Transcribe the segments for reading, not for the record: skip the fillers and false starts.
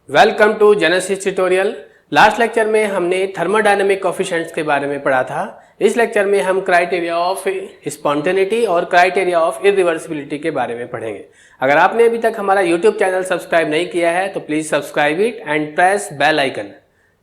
Welcome to Genesis tutorial. Last lecture में हमने thermodynamic coefficients के बारे में पढ़ा था। इस लेक्चर में हम क्राइटेरिया ऑफ स्पॉन्टेनिटी और क्राइटेरिया ऑफ इरिवर्सिबिलिटी के बारे में पढ़ेंगे। अगर आपने अभी तक हमारा यूट्यूब चैनल सब्सक्राइब नहीं किया है तो please subscribe it and press bell icon.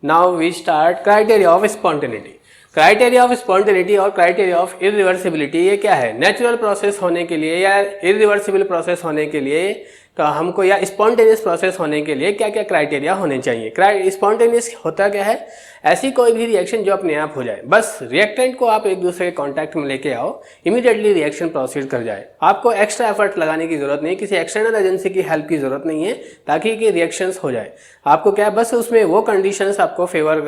Now we start criteria of spontaneity. Criteria of spontaneity और क्राइटेरिया ऑफ इरिवर्सिबिलिटी ये क्या है? नेचुरल प्रोसेस होने के लिए या इरिवर्सिबल प्रोसेस होने के लिए तो हमको या स्पॉन्टेनियस प्रोसेस होने के लिए क्या क्या क्राइटेरिया होने चाहिए। स्पॉन्टेनियस होता क्या है? ऐसी कोई भी रिएक्शन जो अपने आप हो जाए, बस रिएक्टेंट को आप एक दूसरे के कांटेक्ट में लेके आओ, इमीडिएटली रिएक्शन प्रोसीड कर जाए। आपको एक्स्ट्रा एफर्ट लगाने की जरूरत नहीं, किसी एक्सटर्नल एजेंसी की हेल्प की जरूरत नहीं है ताकि कि रिएक्शंस हो जाए। आपको क्या, बस उसमें वो कंडीशंस आपको फेवर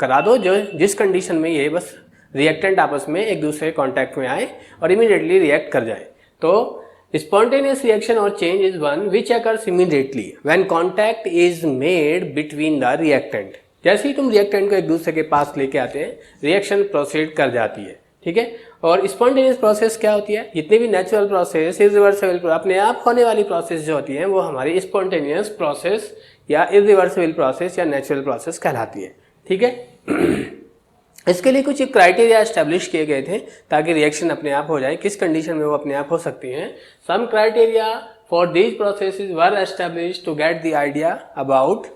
करा दो जो जिस कंडीशन में ये बस रिएक्टेंट आपस में एक दूसरे के कॉन्टैक्ट में आए और इमीडिएटली रिएक्ट कर जाए। तो spontaneous reaction or change is one which occurs immediately when contact is made between the reactant। जैसे ही तुम रिएक्टेंट को एक दूसरे के पास लेके आते हैं, रिएक्शन प्रोसीड कर जाती है, ठीक है। और स्पॉन्टेनियस प्रोसेस क्या होती है? जितनी भी नेचुरल प्रोसेस, इरिवर्सिबल अपने आप होने वाली प्रोसेस जो होती है वो हमारी स्पॉन्टेनियस प्रोसेस या इरिवर्सिबल प्रोसेस या नेचुरल प्रोसेस कहलाती है, ठीक है। इसके लिए कुछ क्राइटेरिया एस्टेब्लिश किए गए थे ताकि रिएक्शन अपने आप हो जाए। किस कंडीशन में वो अपने आप हो सकती हैं? Some criteria for these processes were establish to get the idea about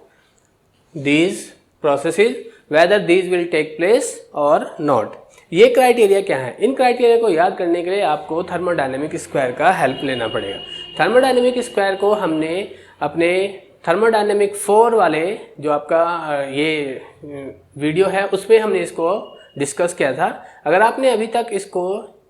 these processes whether these will take place or not. ये क्राइटेरिया क्या है? इन क्राइटेरिया को याद करने के लिए आपको थर्मोडायनेमिक स्क्वायर का हेल्प लेना पड़ेगा। थर्मोडायनेमिक स्क्वायर को हमने अपने थर्मोडायनेमिक 4 वाले जो आपका ये वीडियो है उसमें हमने इसको डिस्कस किया था। अगर आपने अभी तक इसको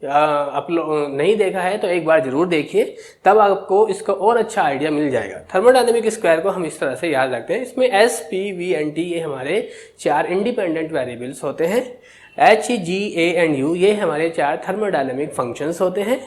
अपलोड नहीं देखा है तो एक बार जरूर देखिए, तब आपको इसका और अच्छा आइडिया मिल जाएगा। थर्मोडायनेमिक स्क्वायर को हम इस तरह से याद रखते हैं। इसमें S, P, V and T ये हमारे 4 इंडिपेंडेंट वेरिएबल्स होते हैं। H, G, A and U ये हमारे 4 थर्मोडायनेमिक फंक्शंस होते हैं,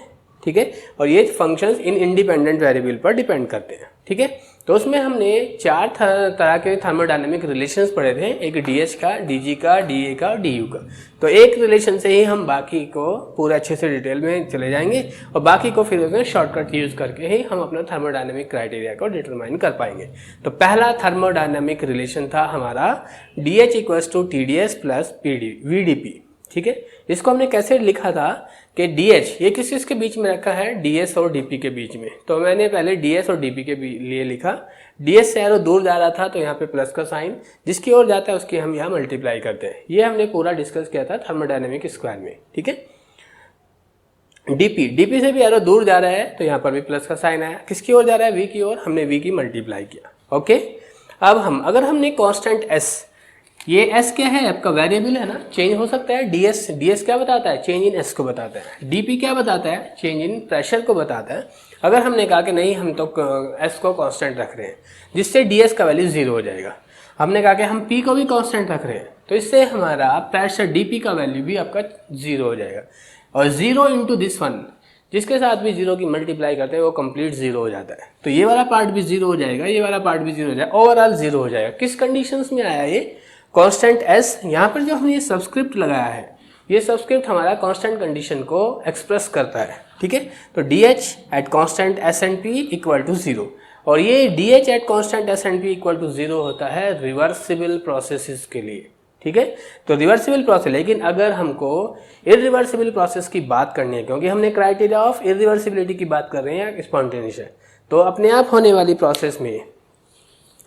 ठीक है। और ये फंक्शंस इन इंडिपेंडेंट वेरिएबल पर डिपेंड करते हैं, ठीक है। तो उसमें हमने 4 तरह के थर्मोडायनेमिक रिलेशंस पढ़े थे, एक डीएच का, डीजी का, डीए का और डीयू का। तो एक रिलेशन से ही हम बाकी को पूरे अच्छे से डिटेल में चले जाएंगे और बाकी को फिर उसमें शॉर्टकट यूज करके ही हम अपना थर्मोडायनेमिक क्राइटेरिया को डिटरमाइन कर पाएंगे। तो पहला थर्मोडायनेमिक रिलेशन था हमारा DH equals to TDS plus VDP, ठीक है। इसको हमने कैसे लिखा था कि डीएच ये किस के बीच में रखा है? डीएस और डीपी के बीच में। तो मैंने पहले डीएस और डीपी के लिए लिखा। डीएस से एरो दूर जा रहा था तो यहाँ पे प्लस का साइन, जिसकी ओर जाता है उसकी हम यहाँ मल्टीप्लाई करते हैं। ये हमने पूरा डिस्कस किया था थर्मोडायनेमिक स्क्वायर में, ठीक है। डीपी से भी एरो दूर जा रहा है तो यहाँ पर भी प्लस का साइन आया। किसकी ओर जा रहा है? वी की ओर। हमने वी की मल्टीप्लाई किया, ओके। अब अगर हमने कॉन्स्टेंट एस, ये एस क्या है? आपका वेरिएबल है ना, चेंज हो सकता है। डीएस क्या बताता है? चेंज इन एस को बताता है। डीपी क्या बताता है? चेंज इन प्रेशर को बताता है। अगर हमने कहा कि नहीं हम तो एस को कांस्टेंट रख रहे हैं जिससे डीएस का वैल्यू 0 हो जाएगा, हमने कहा कि हम पी को भी कांस्टेंट रख रहे हैं तो इससे हमारा प्रेशर डीपी का वैल्यू भी आपका 0 हो जाएगा। और 0 इंटू दिस वन, जिसके साथ भी 0 की मल्टीप्लाई करते हैं वो कंप्लीट 0 हो जाता है। तो ये वाला पार्ट भी 0 हो जाएगा, ये वाला पार्ट भी 0 हो जाएगा, ओवरऑल 0 हो जाएगा। किस कंडीशंस में आया ये? Constant S. यहाँ पर जो हमने ये सबस्क्रिप्ट लगाया है, ये सबस्क्रिप्ट हमारा कांस्टेंट कंडीशन को एक्सप्रेस करता है, ठीक है। तो D H at constant S and P equal to 0, और ये D H at constant S and P equal to 0 होता है रिवर्सिबल प्रोसेसेस के लिए, ठीक है। तो रिवर्सिबल प्रोसेस, लेकिन अगर हमको इरिवर्सिबल प्रोसेस की बात करनी है, क्योंकि हमने क्राइटेरिया ऑफ इरिवर्सिबिलिटी की बात कर रहे हैं या स्पॉन्टेनियस है, तो अपने आप होने वाली प्रोसेस में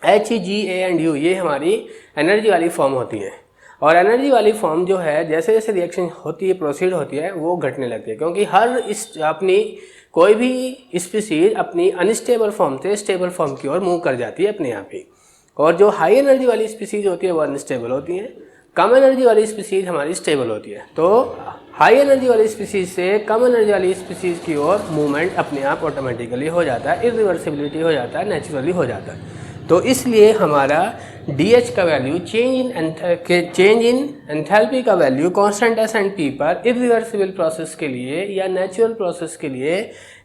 H, G, A and U ये हमारी एनर्जी वाली फॉर्म होती है। और एनर्जी वाली फॉर्म जो है जैसे जैसे रिएक्शन होती है, प्रोसीड होती है, वो घटने लगती है, क्योंकि अपनी कोई भी स्पीसीज अपनी अनस्टेबल फॉर्म से स्टेबल फॉर्म की ओर मूव कर जाती है अपने आप ही। और जो हाई एनर्जी वाली स्पीसीज होती है वो अनस्टेबल होती है, कम एनर्जी वाली स्पीसीज हमारी स्टेबल होती है। तो हाई एनर्जी वाली स्पीसीज से कम एनर्जी वाली स्पीसीज की ओर मूवमेंट अपने आप ऑटोमेटिकली हो जाता है, इरिवर्सिबिलिटी हो जाता है, नेचुरली हो जाता है। तो इसलिए हमारा डीएच का वैल्यू चेंज इन एंथैल्पी का value constant S and P पर इरिवर्सिबल प्रोसेस के लिए या नेचुरल प्रोसेस के लिए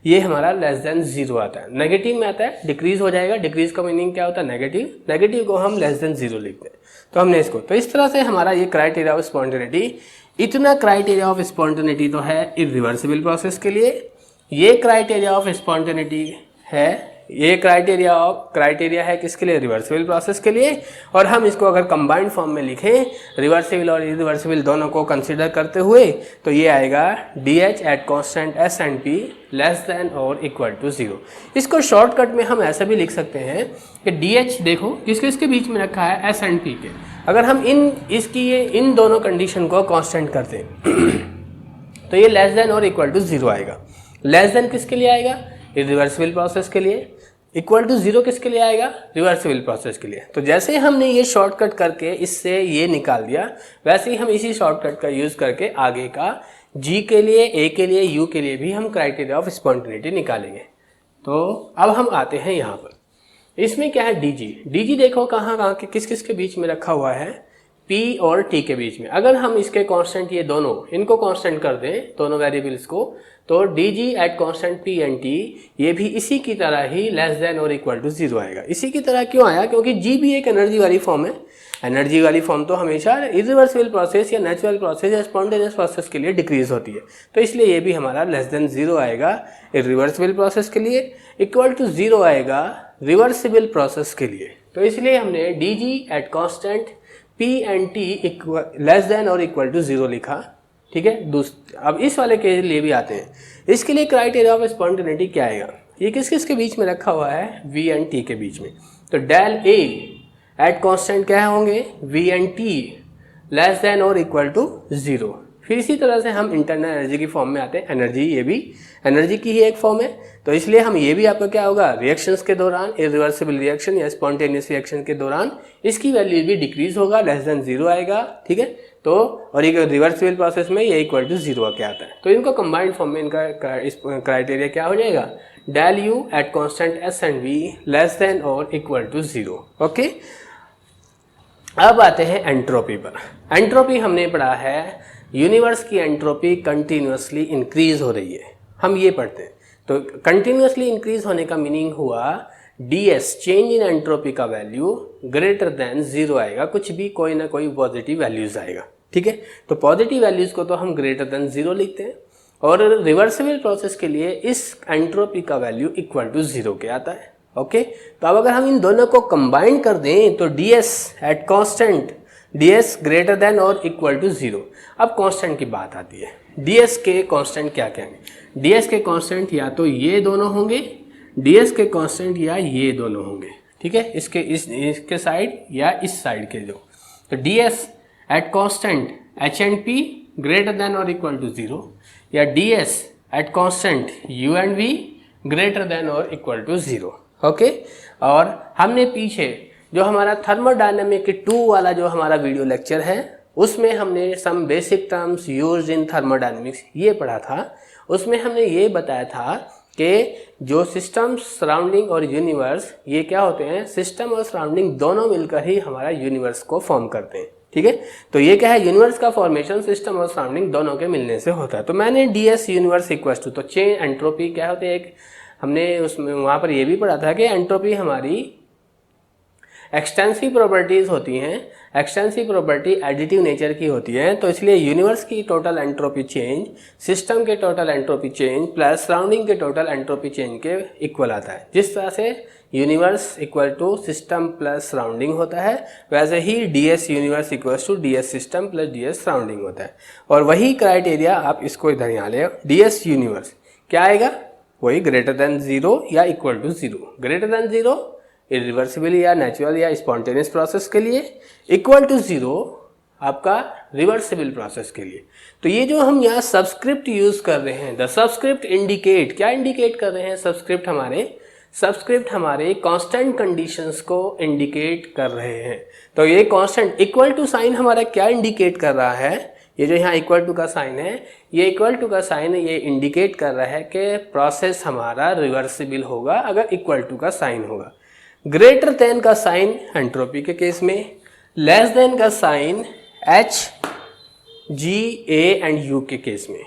ये हमारा लेस देन 0 आता है। नेगेटिव में आता है, डिक्रीज हो जाएगा। डिक्रीज का मीनिंग क्या होता है? नेगेटिव। नेगेटिव को हम लेस देन 0 लिखते हैं। तो हमने इसको, तो इस तरह से हमारा ये क्राइटेरिया ऑफ स्पॉन्टेनिटी, इतना क्राइटेरिया ऑफ स्पॉन्टेनिटी तो है इरिवर्सिबल प्रोसेस के लिए। ये क्राइटेरिया ऑफ स्पॉन्टेनिटी है ये क्राइटेरिया है किसके लिए, रिवर्सिबल प्रोसेस के लिए। और हम इसको अगर कंबाइंड फॉर्म में लिखें रिवर्सिबल और इरिवर्सिबल दोनों को कंसीडर करते हुए तो ये आएगा DH eight constant S and P less than or equal to 0। इसको शॉर्टकट में हम ऐसा भी लिख सकते हैं कि DH देखो किसके बीच में रखा है, S एंड P के। अगर हम इन दोनों कंडीशन को कांस्टेंट करते हैं तो ये less than or equal to 0 आएगा। लेस देन किसके लिए आएगा, इरिवर्सिबल प्रोसेस के लिए। इक्वल टू 0 किसके लिए आएगा, रिवर्सिबल प्रोसेस के लिए। तो जैसे हमने ये शॉर्टकट करके इससे ये निकाल दिया, वैसे ही हम इसी शॉर्टकट का यूज करके आगे का G के लिए, A के लिए, U के लिए भी हम क्राइटेरिया ऑफ स्पॉन्टेनिटी निकालेंगे। तो अब हम आते हैं यहाँ पर, इसमें क्या है DG देखो कहाँ के किस के बीच में रखा हुआ है, P और T के बीच में। अगर हम इसके कांस्टेंट ये दोनों इनको कांस्टेंट कर दें दोनों वेरिएबल्स को, तो DG at constant P and T ये भी इसी की तरह ही less than or equal to 0 आएगा। इसी की तरह क्यों आया, क्योंकि G भी एक एनर्जी वाली फॉर्म है। एनर्जी वाली फॉर्म तो हमेशा इरिवर्सिबल प्रोसेस या नेचुरल प्रोसेस या स्पॉन्टेनियस प्रोसेस के लिए डिक्रीज होती है, तो इसलिए ये भी हमारा लेस देन 0 आएगा इरिवर्सिबल प्रोसेस के लिए, इक्वल टू 0 आएगा रिवर्सिबल प्रोसेस के लिए। तो इसलिए हमने DG at constant P and T less than or equal to 0 लिखा। ठीक है, अब इस वाले के लिए भी आते हैं। इसके लिए क्राइटेरिया ऑफ स्पॉन्टेनिटी क्या आएगा, ये किस के बीच में रखा हुआ है, V एंड T के बीच में। तो डेल A एट कांस्टेंट क्या होंगे, V and T less than or equal to 0। फिर इसी तरह से हम इंटरनल एनर्जी की फॉर्म में आते हैं। एनर्जी ये भी एनर्जी की ही एक फॉर्म है, तो इसलिए हम ये भी आपका क्या होगा, रिएक्शंस के दौरान इरिवर्सिबल रिएक्शन या स्पॉन्टेनियस रिएक्शन के दौरान इसकी वैल्यू भी डिक्रीज होगा, लेस देन 0 आएगा। ठीक है, तो और ये रिवर्सिबल प्रोसेस में ये इक्वल टू 0 क्या आता है। तो इनको कंबाइंड फॉर्म में इनका क्राइटेरिया क्या हो जाएगा, del U at constant S and V less than or equal to 0। Okay, अब आते हैं एंट्रोपी पर। एंट्रोपी हमने पढ़ा है यूनिवर्स की एंट्रोपी कंटिन्यूसली इंक्रीज हो रही है, हम ये पढ़ते हैं। तो कंटिन्यूसली इंक्रीज होने का मीनिंग हुआ DS चेंज इन एंट्रोपी का वैल्यू ग्रेटर देन 0 आएगा, कुछ भी कोई ना कोई पॉजिटिव वैल्यूज आएगा। ठीक है, तो पॉजिटिव वैल्यूज को तो हम ग्रेटर देन 0 लिखते हैं, और रिवर्सिबल प्रोसेस के लिए इस एंट्रोपी का वैल्यू इक्वल टू 0 के आता है। ओके, तो अब अगर हम इन दोनों को कंबाइन कर दें तो DS at constant DS greater than or equal to 0। अब कांस्टेंट की बात आती है, DS के कांस्टेंट क्या क्या हैं। DS के कांस्टेंट या तो ये दोनों होंगे, DS के कांस्टेंट या ये दोनों होंगे। ठीक है, इसके साइड या इस साइड के जो, तो DS at constant H and P greater than or equal to 0, या DS at constant U and V greater than or equal to 0। Okay, और हमने पीछे जो हमारा थर्मोडायनेमिक 2 वाला जो हमारा वीडियो लेक्चर है उसमें हमने some basic terms used in thermodynamics ये पढ़ा था। उसमें हमने ये बताया था कि जो सिस्टम, सराउंडिंग और यूनिवर्स ये क्या होते हैं, सिस्टम और सराउंडिंग दोनों मिलकर ही हमारा यूनिवर्स को फॉर्म करते हैं। ठीक है, तो ये क्या है, यूनिवर्स का फॉर्मेशन सिस्टम और सराउंडिंग दोनों के मिलने से होता है। तो मैंने DS यूनिवर्स इक्वल टू, तो चेंज एंट्रोपी क्या होती है, एक हमने उसमें वहाँ पर ये भी पढ़ा था कि एंट्रोपी हमारी एक्सटेंसिव प्रॉपर्टीज होती हैं। एक्सटेंसिव प्रॉपर्टी एडिटिव नेचर की होती है, तो इसलिए यूनिवर्स की टोटल एंट्रोपी चेंज सिस्टम के total entropy change plus surrounding के टोटल एंट्रोपी चेंज के इक्वल आता है। जिस तरह से universe equal to system plus surrounding होता है, वैसे ही DS universe equal to DS system plus DS surrounding होता है। और वही क्राइटेरिया आप इसको इधर यहाँ ले, DS यूनिवर्स क्या आएगा, वही ग्रेटर देन 0 या equal to 0। Greater than 0 irreversible या नेचुरल या स्पॉन्टेनियस प्रोसेस के लिए, इक्वल टू 0 आपका रिवर्सिबल प्रोसेस के लिए। तो ये जो हम यहाँ सबस्क्रिप्ट यूज कर रहे हैं, द सबस्क्रिप्ट इंडिकेट, क्या इंडिकेट कर रहे हैं, सबस्क्रिप्ट हमारे कांस्टेंट कंडीशंस को इंडिकेट कर रहे हैं। तो ये कांस्टेंट इक्वल टू साइन हमारा क्या इंडिकेट कर रहा है, ये जो यहाँ इक्वल टू का साइन है, ये इक्वल टू का साइन ये इंडिकेट कर रहा है कि प्रोसेस हमारा रिवर्सिबल होगा अगर इक्वल टू का साइन होगा। ग्रेटर देन का साइन एंट्रोपी के केस में, लेस देन का sign H, G, A and U के केस में।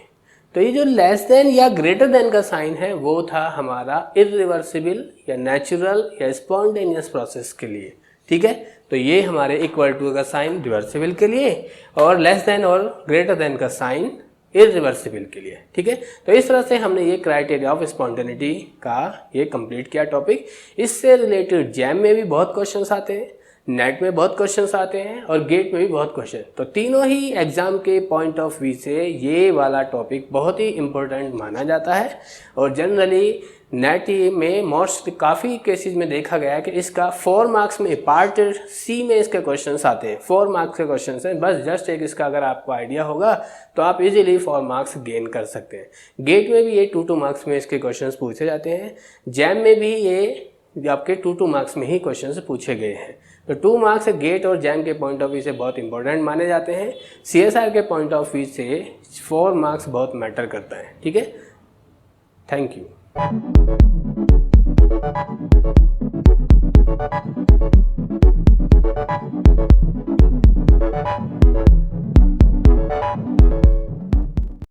तो ये जो लेस देन या ग्रेटर देन का साइन है वो था हमारा इरिवर्सिबल या नेचुरल या स्पॉन्टेनियस प्रोसेस के लिए। ठीक है, तो ये हमारे इक्वल टू का साइन रिवर्सिबल के लिए, और लेस देन और ग्रेटर देन का साइन इरिवर्सिबल के लिए। ठीक है, तो इस तरह से हमने ये क्राइटेरिया ऑफ स्पॉन्टेनिटी का ये कंप्लीट किया टॉपिक। इससे रिलेटेड जैम में भी बहुत क्वेश्चंस आते हैं, नेट में बहुत क्वेश्चंस आते हैं और गेट में भी बहुत क्वेश्चन, तो तीनों ही एग्जाम के पॉइंट ऑफ व्यू से ये वाला टॉपिक बहुत ही इम्पोर्टेंट माना जाता है। और जनरली नेट में मोस्ट काफ़ी केसेस में देखा गया है कि इसका 4 मार्क्स में पार्ट सी में इसके क्वेश्चंस आते हैं, 4 मार्क्स के क्वेश्चंस हैं। बस जस्ट एक इसका अगर आपको आइडिया होगा तो आप इजीली 4 मार्क्स गेन कर सकते हैं। गेट में भी ये 2 मार्क्स में इसके क्वेश्चंस पूछे जाते हैं, जैम में भी ये आपके 2 मार्क्स में ही क्वेश्चंस पूछे गए हैं। तो 2 मार्क्स गेट और जैम के पॉइंट ऑफ व्यू से बहुत इंपॉर्टेंट माने जाते हैं। CSR के पॉइंट ऑफ व्यू से 4 मार्क्स बहुत मैटर करता है। ठीक है, थैंक यू।